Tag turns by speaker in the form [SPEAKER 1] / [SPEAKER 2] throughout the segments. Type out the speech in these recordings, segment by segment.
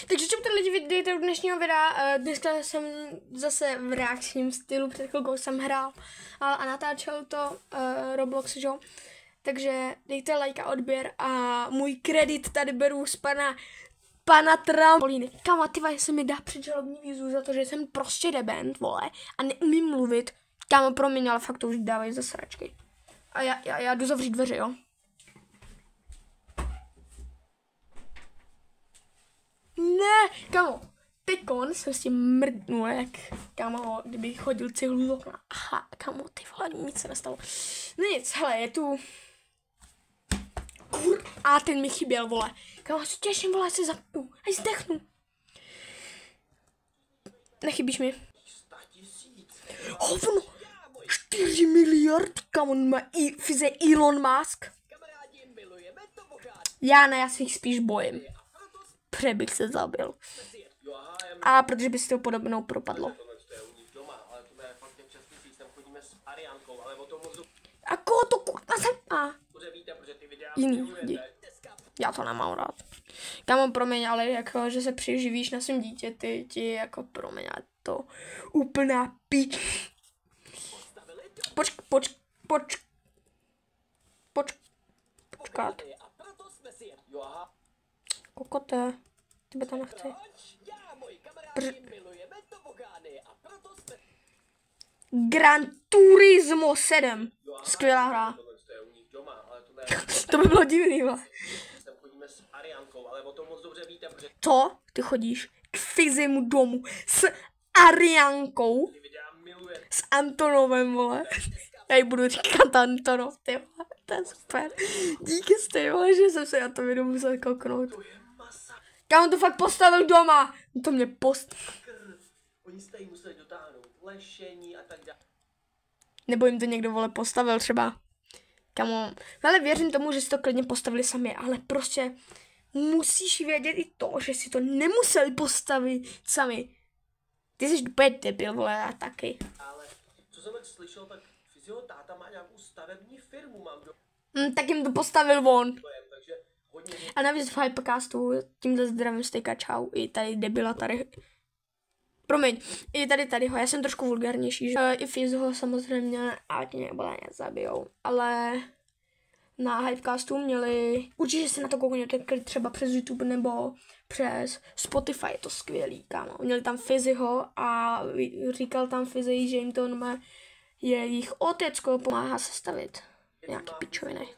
[SPEAKER 1] Takže čemu to lidi vidíte u dnešního videa, dneska jsem zase v reakčním stylu, před chvilkou jsem hrál a natáčel to Roblox, jo. Takže dejte like a odběr a můj kredit tady beru z pana Trampolíny. Kama, ty se mi dá předžalobní výzvu za to, že jsem prostě dement, vole, a neumím mluvit. Kámo, promiň, ale fakt to už dávají za sračky. A já jdu zavřít dveře, jo. Ne, kámo, teďkon jsem s tím mrdnul, jak, kámo, kdyby chodil cihlu z okna. Aha, kámo, ty vole, nic se nestalo. No nic, hele, je tu... A ten mi chyběl, vole. Kámo, se těším, vole, se zapnu. A zdechnu. Nechybíš mi. Hovno, 4 miliardy, kámo, má fyze Elon Musk. Já ne, já si jich spíš bojím. Protože bych se zabil. A protože by si to podobnou propadlo. A koho to kurva jsem? Jiný lidi. Já to nemám rád. Kámo, promiň, ale jako, že se přiživíš na svým dítěti, ti jako promiň, to úplná píč. Počkat. Kokote, tebe to nechci. Gran Turismo 7. Skvělá hra. To by bylo divný, va. Co? Ty chodíš k Fizimu domu s Ariánkou? S Antonovem, vole. Já jí budu říkat Antonov, ty vole. To je super. Díky jste, vole, že jsem se na to video musel kouknout. Kámo to fakt postavil doma. To mě Oni se tady museli dotáhnout lešení a tak dále. Nebo jim to někdo, vole, postavil třeba. Kámo, ale věřím tomu, že si to klidně postavili sami, ale prostě musíš vědět i to, že si to nemuseli postavit sami. Ty jsi úplně debil, vole, a taky. Ale co jsem tak slyšel, tak Fyzio táta má nějakou stavební firmu, mám tak jim to postavil on. A navíc v Hypercastu tímhle zdravím stejka čau, i tady debila tady. Promiň, i tadyho, já jsem trošku vulgárnější, že i Fyzho samozřejmě, ať mě zabijou, ale na Hypecastu měli, určitě se na to koukněte třeba přes YouTube nebo přes Spotify, je to skvělý, kámo. Měli tam Fyziho a říkal tam Fyzi, že jim to je jejich otecko, pomáhá sestavit nějaký pičoviny.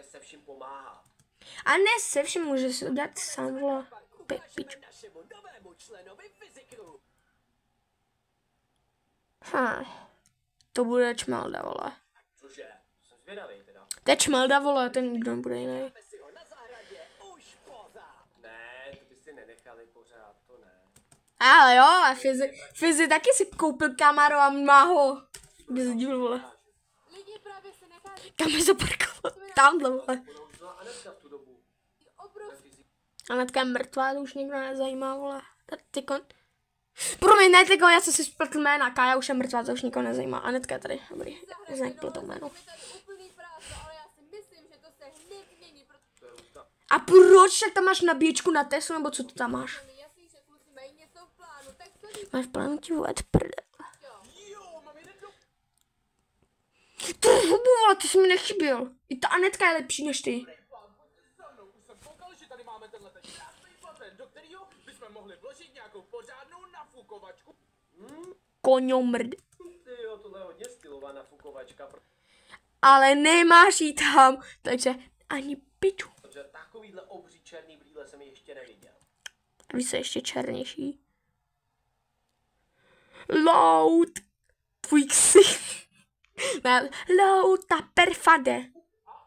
[SPEAKER 1] Se vším pomáhá. A ne se vším, může se dát sám, vole. To bude Čmelda, vole. Cože? Jsem zvědavý teda. To je Čmelda, vole, ten nikdo nebude jiný. Ne, to byste nenechali pořád, to ne. Ale jo, a Fyzi taky si koupil Camaro a má ho. By se divil, vole. Kam je zaparkovat? Tamhle, vole. Anetka je mrtvá, to už nikdo nezajímá, vole. Tykon. Promiň, ne, Tykon, já jsem si spletl jména. Kája už je mrtvá, to už nikoho nezajímá. Anetka je tady, dobrý. Znak pletou jméno. A proč tak tam máš nabíječku na Teslu, nebo co tu tam máš? Máš v plánu ti vůbec prdel. Ty jsi mi nechyběl. I ta Anetka je lepší než ty. Koňomrd. Ale nemáš jí tam, takže ani piču. Takovýhle obří černý brýle jsem ještě neviděl. A vy jste ještě černější. Loud. Tvůj ksich. Louta perfade.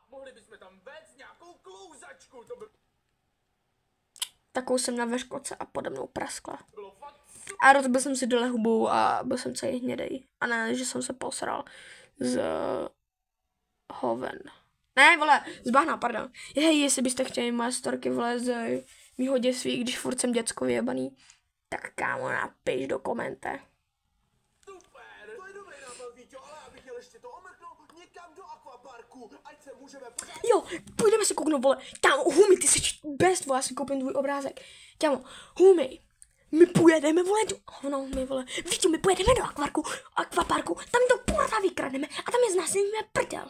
[SPEAKER 1] Mohli bychom tam vést nějakou klouzačku, to by... Takovou jsem na veškoce a pode mnou praskla. A rozbil jsem si dole hubu a byl jsem celý hnědej. A ne, že jsem se posral z hoven. Ne, vole, z bahna, pardon. Hej, jestli byste chtěli moje storky, vole, z mýho dětství, když furt jsem děcko vyjebaný, tak kámo, napiš do komente. Super, to je dobrý nápad, Víťo, ale abych jel ještě to omrknout někam do akvaparku. Jo, půjdeme se kouknout, vole. Kámo, Humi, ty jsi best, vole, já si koupím tvůj obrázek. Kámo, Humi, my pojedeme, vole, no, my, vole, vidíte, my pojedeme do akvaparku, tam to kurva vykradneme a tam je znásilníme prdel.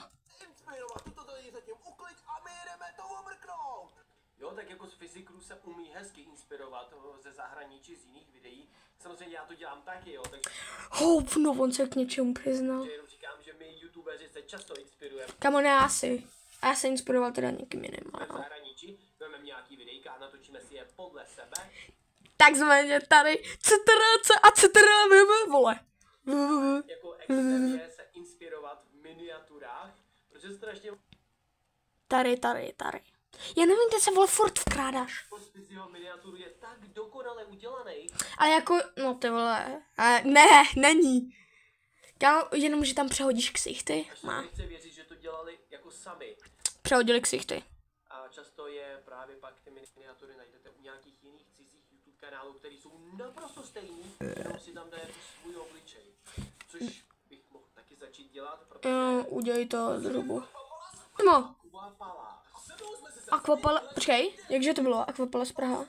[SPEAKER 2] Jo, tak jako z fyzikrů se umí hezky inspirovat ze zahraničí, z jiných videí. Samozřejmě já to dělám taky, jo, takže...
[SPEAKER 1] Hovno, on se k něčemu přiznal.
[SPEAKER 2] Jenom říkám, že my youtubeři se často inspirujeme.
[SPEAKER 1] Kámo, ne asi. A já se inspiroval teda někým jiným,
[SPEAKER 2] V zahraničí vezmeme nějaký videjka a natočíme si je podle sebe.
[SPEAKER 1] Takzvaně tady vole.
[SPEAKER 2] Jako extrémně se inspirovat v miniaturách, protože strašně...
[SPEAKER 1] Tady. Já nevím, kde se, vole, furt vkrádáš.
[SPEAKER 2] Z jeho miniaturu je tak dokonale udělaný.
[SPEAKER 1] Ale jako, no ty vole, ne, není. Já jenom, že tam přehodíš ksichty.
[SPEAKER 2] Má. Nechci věřit, že to dělali jako sami.
[SPEAKER 1] Přehodili ksichty.
[SPEAKER 2] A často je právě pak ty miniatury najdete u nějakých jiných cizích YouTube kanálů, které jsou naprosto stejný, jenom si tam dají svůj obličej. Což bych mohl taky začít dělat, protože...
[SPEAKER 1] Jo, udělej to zhrubu. No. Aquapala, počkej, jakže to bylo? Aquapala z Praha.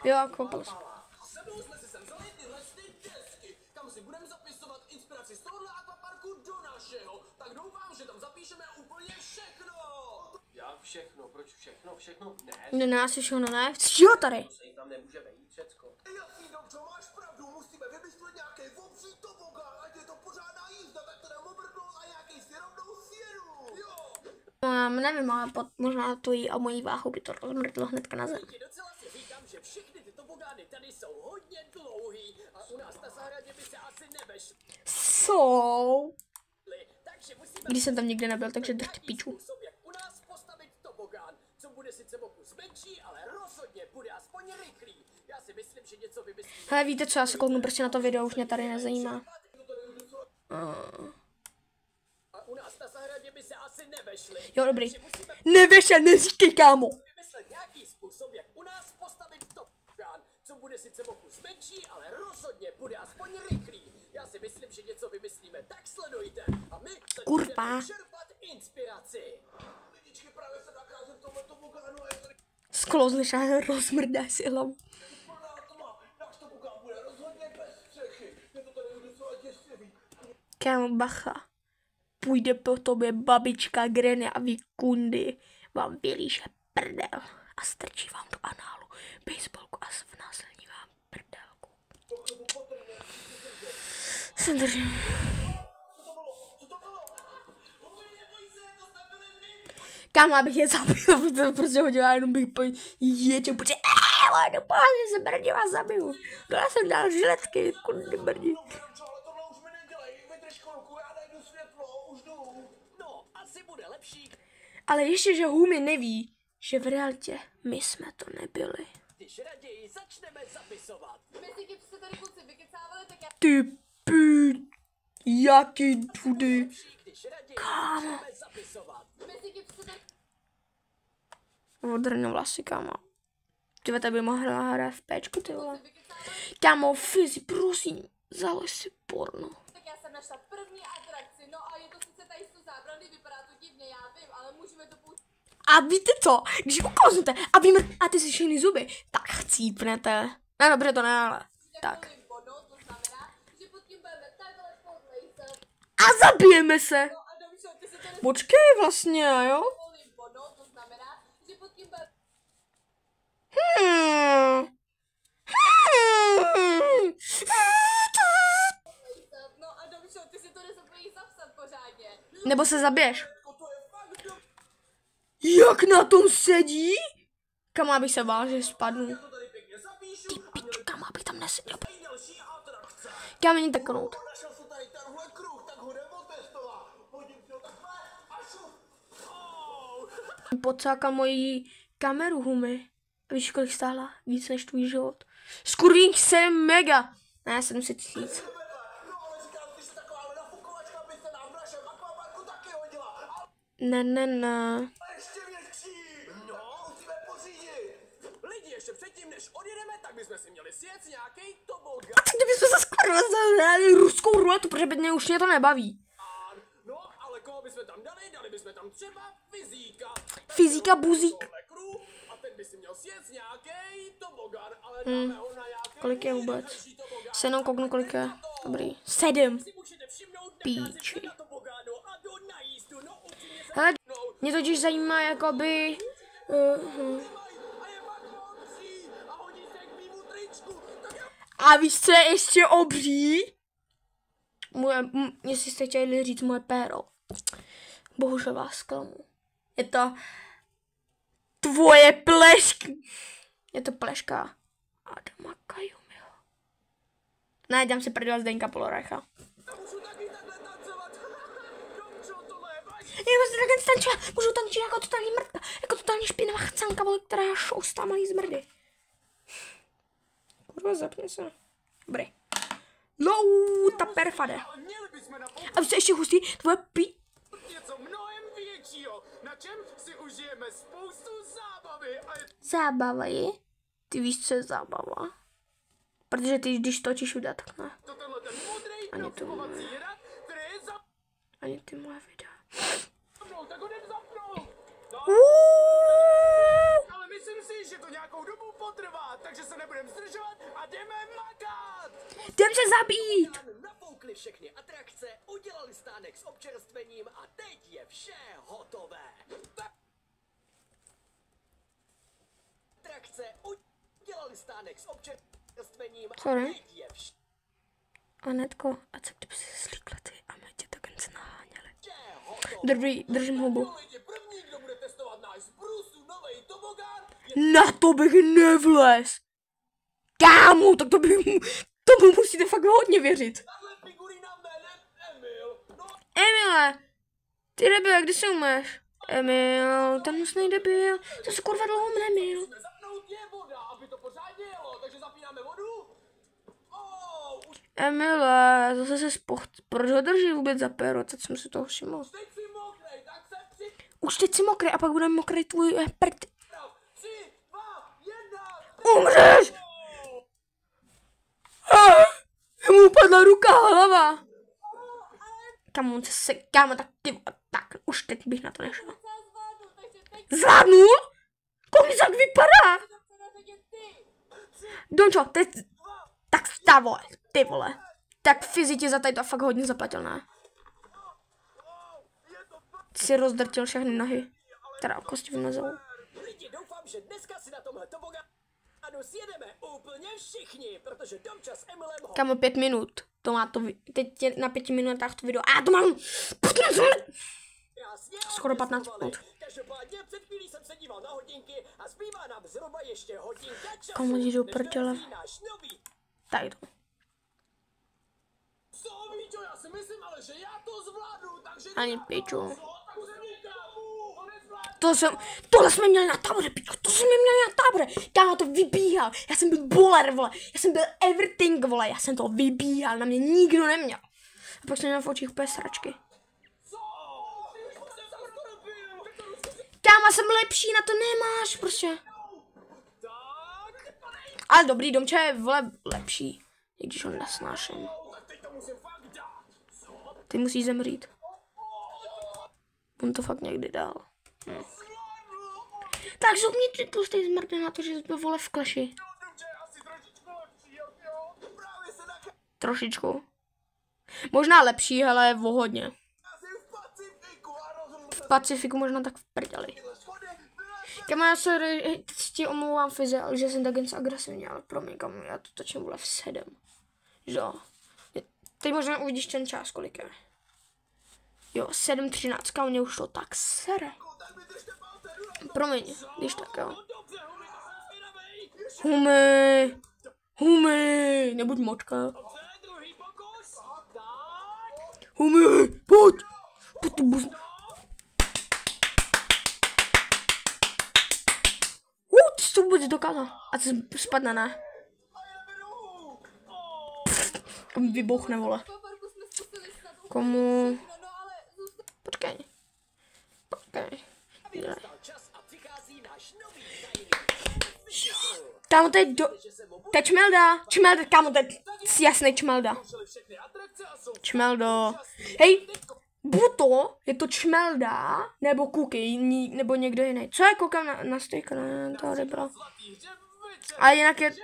[SPEAKER 1] Jo, Aquapala.
[SPEAKER 3] Sebou jsme si sem vzali tyhle desky, kam si budeme zapisovat inspiraci z tohohle akvaparku do našeho. Tak doufám, že tam zapíšeme úplně všechno.
[SPEAKER 2] Já všechno, proč všechno? Všechno ne.
[SPEAKER 1] Ne, asi všechno ne. Jo, tady.
[SPEAKER 2] To se jí tam nemůže vejít všecko.
[SPEAKER 3] Jasný, dobře, máš pravdu, musíme vymyslet nějaký obří tobogán, ať je to pořádná jízda, tak to dám obrknout a nějaký si rovnou sjedu. Jo.
[SPEAKER 1] Nevím, ale možná tvojí a mojí váhu by to rozmrdlo hnedka na zem.
[SPEAKER 3] Docela si říkám, že všechny ty tobogány tady jsou hodně dlouhý a u nás na zahradě by se asi nevešly.
[SPEAKER 1] Jsou.
[SPEAKER 3] Takže musíme...
[SPEAKER 1] Když jsem tam nikdy nebyl, takže drť piču.
[SPEAKER 3] Jak u nás postavit tobogán, co bude sice o kus menší, ale rozhodně bude aspoň rychlý. Já si myslím, že něco vymyslíme.
[SPEAKER 1] Hele, víte co, já se kouknu prostě na to video, už mě tady nezajímá.
[SPEAKER 3] A u nás na zahradě by se asi nevešly.
[SPEAKER 1] Jo, dobrý. Nevešel, neříkej, kámo.
[SPEAKER 3] Vymyslet nějaký způsob, jak u nás postavit tobogán, co bude sice o kus menší, ale rozhodně bude aspoň rychlý. Já si myslím, že něco vymyslíme, tak sledujte. A my
[SPEAKER 1] Kurva.
[SPEAKER 3] čerpat inspiraci. Lidičky, právě se nacházím v tomhle tobogánu a je tady
[SPEAKER 1] Sklouzneš a rozmrdáš si hlavu.
[SPEAKER 3] plná tma. Náš tobogán bude rozhodně bez střechy. Je to tady docela děsivý.
[SPEAKER 1] Kámo, bacha. Půjde po tobě babička Granny a vy kundy vám vylíže prdel a strčí vám do análu baseballku a vnásilní vám prdelku. Se držím. Kámo, abych je zabil, to prostě hodila, jenom bych ječel, protože dopohádně se brdě vás zabiju. Já jsem dal žiletky, kundy brdě.
[SPEAKER 3] Ale tohle už mi nedělej. Vydrž chvilku, já najdu světlo, už jdu. No, asi bude lepší.
[SPEAKER 1] Ale ještě, že Humi neví, že v realitě my jsme to nebyli.
[SPEAKER 3] Když raději začneme zapisovat.
[SPEAKER 4] Mezi se tady kluci vykecávali, tak já...
[SPEAKER 1] Ty píč, jaký tudy.
[SPEAKER 3] Když raději
[SPEAKER 1] Kámo.
[SPEAKER 3] začneme zapisovat.
[SPEAKER 4] Mezi se tady...
[SPEAKER 1] Odrnu vlasy, kámo. Ty tady by mohla hrát v péčku, ty vole. Kámo, Fizi, prosím, založ si porno.
[SPEAKER 4] Tak já jsem našla první atrakci, no a je to sice tady jsou zábrany, vypadá to divně, já vím, ale můžeme to použít.
[SPEAKER 1] A víte co, když ukouznete a ty si všechny zuby, tak chcípnete. No dobře, to ne, ale tak.
[SPEAKER 4] Vodou, to znamená, že pod tím budeme takhle podlejzat.
[SPEAKER 1] A zabijeme se.
[SPEAKER 4] No a dobře, ty se tady
[SPEAKER 1] Počkej vlastně, jo?
[SPEAKER 4] polím vodou, to znamená, že pod tím budeme... No a dobře, ty si to nezapojí zapsat pořádně.
[SPEAKER 1] Nebo se zabiješ. Jak na tom sedí? Kam abych se bál, že spadnu. Ty piču, kam abych tam neseděl. Kam není tak knout.
[SPEAKER 3] Našel jsem tady tenhle kruh, tak ho jdeme otestovat. Hodím si ho takhle a šup.
[SPEAKER 1] Pocákal moji kameru, Humi. Víš, kolik stála? Víc než tvůj život. Skurvík 7 mega. Ne, 700 000.
[SPEAKER 3] No ale říkám, když se taková nafukovačka by se nám v našem akvaparku taky hodila.
[SPEAKER 1] Ne.
[SPEAKER 3] A ještě větší. No, musíme pořídit. Lidi, ještě předtím, než odjedeme, tak bychom si měli sjet nějaký tobogán.
[SPEAKER 1] Tak kdybychom se skurvili zahráli ruskou ruletu, protože mě už mě to nebaví.
[SPEAKER 3] No, ale koho bychom tam dali? Dali bychom tam třeba fyzíka.
[SPEAKER 1] Fyzíka buzík.
[SPEAKER 3] A ten by si měl sjet nějaký tobogan, ale dáme ho na nějaký
[SPEAKER 1] Kolik je vůbec?
[SPEAKER 3] nejdražší tobogan.
[SPEAKER 1] Se jenom kouknu, kolik je. Dobrý. 7.
[SPEAKER 3] Si můžete všimnout,
[SPEAKER 1] Píči.
[SPEAKER 3] na tobogánu a jdu na jízdu, no upřímně se
[SPEAKER 1] Hele, mě totiž zajímá, jakoby...
[SPEAKER 3] a je pak obří a hodí se k mýmu tričku. Tak já
[SPEAKER 1] A víš, co je ještě obří? Jestli jste chtěli říct moje péro. Bohužel vás zklamu. Je to tvoje pleška. Je to pleška Adama Kajumiho. Ne, dám si prdel Zdeňka Polorecha.
[SPEAKER 3] můžu taky takhle tancovat. Domčo, tohle je vážně.
[SPEAKER 1] Já vás takhle stančila. Můžu tančit jako totální mrdka. Jako totální špinavá chcanka, vole, která šoustá malý zmrdy. Kurva, zapni se. Dobrý. Ta perfade.
[SPEAKER 3] Ale měli bychom na
[SPEAKER 1] A víš, co ještě hustý? Tvoje
[SPEAKER 3] něco mnohem většího, na čem si užijeme spoustu zábavy a je
[SPEAKER 1] zábava je? Ty víš, co je zábava? Protože ty, když točíš videa, tak ne.
[SPEAKER 3] to tenhle ten modrý
[SPEAKER 1] Ani to
[SPEAKER 3] profukovací rad, který je za
[SPEAKER 1] Ani ty moje videa.
[SPEAKER 3] mnou, tak ho jdem zapnout. No, ale myslím si, že to nějakou dobu potrvá, takže se nebudeme zdržovat a jdeme makat.
[SPEAKER 1] Jdem se zabít!
[SPEAKER 3] Nafoukli všechny atrakce, udělali stánek s občerstvením a teď je vše hotové. Atrakce udělali stánek s občerstvením a
[SPEAKER 1] Sorry.
[SPEAKER 3] teď je vše
[SPEAKER 1] Anetko, a co kdyby si slíkla ty a my tě tak jen naháněli?
[SPEAKER 3] hotové.
[SPEAKER 1] Dobrý, držím hubu.
[SPEAKER 3] Lidi, první, kdo bude testovat náš z Brusu novej tobogán,
[SPEAKER 1] Na to bych nevlez! Kámo, tak tomu musíte fakt hodně věřit.
[SPEAKER 3] tahle figurína jménem Emil. No,
[SPEAKER 1] Emile, ty debil, kdy se umeš? Emil, ten hnusnej debil, to se kurva dlouho Emil.
[SPEAKER 3] musíme zapnout je voda, aby to pořádně jelo, takže zapínáme vodu. Už
[SPEAKER 1] Emile, zase se proč ho drží vůbec za péro, teď jsem si toho všiml.
[SPEAKER 3] teď si mokrej, tak se
[SPEAKER 1] Už teď si mokrý a pak bude mokrý tvůj prd.
[SPEAKER 3] připrav. 3, 2, 1.
[SPEAKER 1] Umřeš! Mu upadla ruka, hlava. Kámo, tak ty, tak už teď bych na to nešel.
[SPEAKER 4] Docela zvládnu, takže teď
[SPEAKER 1] Zvládnu? Kolik tak vypadá?
[SPEAKER 4] to chce na řadě ty.
[SPEAKER 1] Dončo, teď, tak ta vole, ty vole. Tak Fizi ti za tady to fakt hodně zaplatil, ne? Si rozdrtil všechny nohy. Teda kosti vymazal.
[SPEAKER 3] Lidi, doufám, že dneska si na tomhle tobogánu sjedeme úplně všichni, protože Domča s Emilem ho
[SPEAKER 1] Kámo, 5 minut. To má to, teď je na 5 minutách to video. A to mám 15 minut.
[SPEAKER 3] jasně
[SPEAKER 1] Skoro 15
[SPEAKER 3] otestovali.
[SPEAKER 1] minut.
[SPEAKER 3] Každopádně před chvílí jsem se díval na hodinky a zbývá nám zhruba ještě hodinka času.
[SPEAKER 1] Komu jdi do
[SPEAKER 3] než
[SPEAKER 1] prdele?
[SPEAKER 3] dorazí náš nový.
[SPEAKER 1] Tady to.
[SPEAKER 3] Co, Míťo, já si myslím, ale že já to zvládnu, takže...
[SPEAKER 1] Ani piču.
[SPEAKER 3] Tak se mi kámo, ho
[SPEAKER 1] Tohle
[SPEAKER 3] nezvládnu.
[SPEAKER 1] jsme měli na táboře, pičo, to jsme měli na táboře. Kámo, to vybíhal. Já jsem byl bowler, vole. Já jsem byl everything, vole. Já jsem to vybíhal, na mě nikdo neměl. A pak jsem měl v očích úplně sračky. Kámo, jsem lepší, na to nemáš, prostě. Ale dobrý, Domča je, vole, lepší. I když ho nesnáším.
[SPEAKER 3] Tak teď to musím fakt dát. Co?
[SPEAKER 1] Ty musíš zemřít. On to fakt někdy dal. Tak zubni ty tlustej zmrde na to, že jsi byl, vole, v kleši.
[SPEAKER 3] Dobře, asi trošičku lepší, jo? Právě se
[SPEAKER 1] Trošičku. Možná lepší, ale o hodně.
[SPEAKER 3] nacházím v Pacifiku a rozhodl
[SPEAKER 1] V Pacifiku možná tak v prdeli.
[SPEAKER 3] schody.
[SPEAKER 1] Kámo, já se ti omlouvám, Fize, že jsem tak jen agresivní, ale promiň, kámo, já to točím, vole, v 7. Že jo. Teď možná uvidíš ten čas, kolik je. Jo, 7:13, kámo, mě už to tak sere. Promiň, když tak, jo.
[SPEAKER 3] Dobře, Humi, to jsem zvědavej.
[SPEAKER 1] Humy, nebuď močka.
[SPEAKER 3] Dobře, druhý pokus. Tak.
[SPEAKER 1] Humy, pojď. Pojď tu buz... Ty jsi to vůbec dokázal. A ty spadne, ne? To mi vybuchne, vole.
[SPEAKER 4] Kofarku jsme zkusili snad úplně
[SPEAKER 1] Komu?
[SPEAKER 4] všechno, no ale zůstalo.
[SPEAKER 1] Počkej.
[SPEAKER 3] Nastal čas a přichází náš nový tajný.
[SPEAKER 1] Kámo, teď čmelda, kámo, teď jasný čmelda.
[SPEAKER 3] Všechny atrakce a jsou
[SPEAKER 1] Čmeldo. Hej, buto je to Čmelda, nebo Kuky, nebo někdo jiný. Co je, koukám na stejka, ne, to nebylo. A jinak je...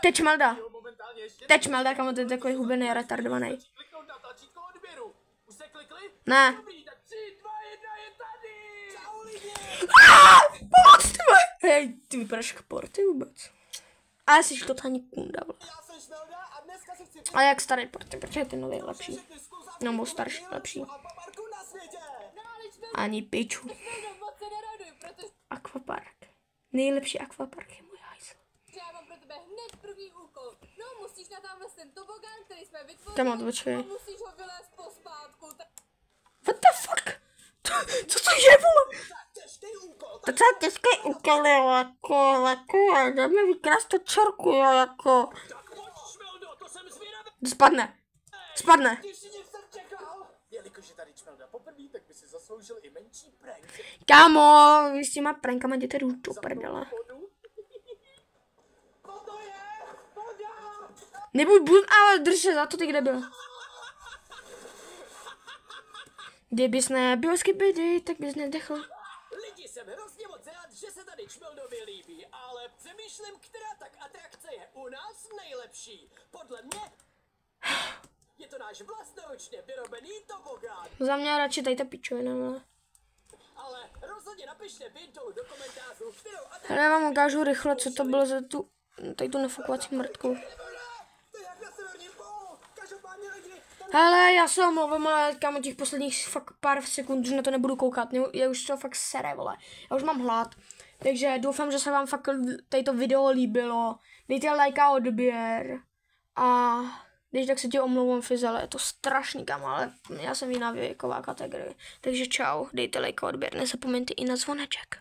[SPEAKER 1] Teď Čmelda. Teď Čmelda, kamo, to je takový hubený, retardovaný. Ne. Pomoc, ty vole. Hej, ty vypadáš jak Porty vůbec. A jsi totální kunda, vole. Ale jak starý Porty, protože ten nový je lepší. No, můj starší lepší. Ani piču. Aquapark. Nejlepší aquapark je můj hajzl.
[SPEAKER 4] Já mám pro tebe hned první úkol. No, musíš natáhnout ten tobogán, který jsme vytvořili.
[SPEAKER 1] Tam počkej.
[SPEAKER 4] A musíš ho vylézt pospátku.
[SPEAKER 1] What the fuck? Co to je, vole? Docela těžký úkol, jo, jako, jdeme vykrást to čorku, jo, jako. Spadne. Spadne.
[SPEAKER 3] Jelikož je tady Čmelda poprvé, tak by si zasloužil i menší prank.
[SPEAKER 1] Kámo, vy s těma prankama jděte do prdele. Nebuď, ale drž se za to, ty kde byl. Kdybys nebyl skibidi, tak bys nedechl.
[SPEAKER 3] Lidi, jsem hrozně moc rád, že se tady Čmeldovi líbí, ale přemýšlím, která tak atrakce je u nás nejlepší. Podle mě je to náš vlastnoručně vyrobený tobogán.
[SPEAKER 1] Za mě radši tady ta pičovina, ale.
[SPEAKER 3] Ale rozhodně napište vy dolů do komentářů, kterou atrakci...
[SPEAKER 1] Já vám ukážu rychle, co to bylo za tu, tady tu nafukovací mrtku. Hele, já se omlouvám, ale kámo, těch posledních fakt pár sekund už na to nebudu koukat, já už to fakt sere, vole. Já už mám hlad, takže doufám, že se vám fakt tato video líbilo. Dejte like a odběr a když tak se ti omlouvám, Fizele, je to strašný, kámo, ale já jsem jiná věková kategorie. Takže čau, dejte like a odběr, nezapomeňte i na zvoneček.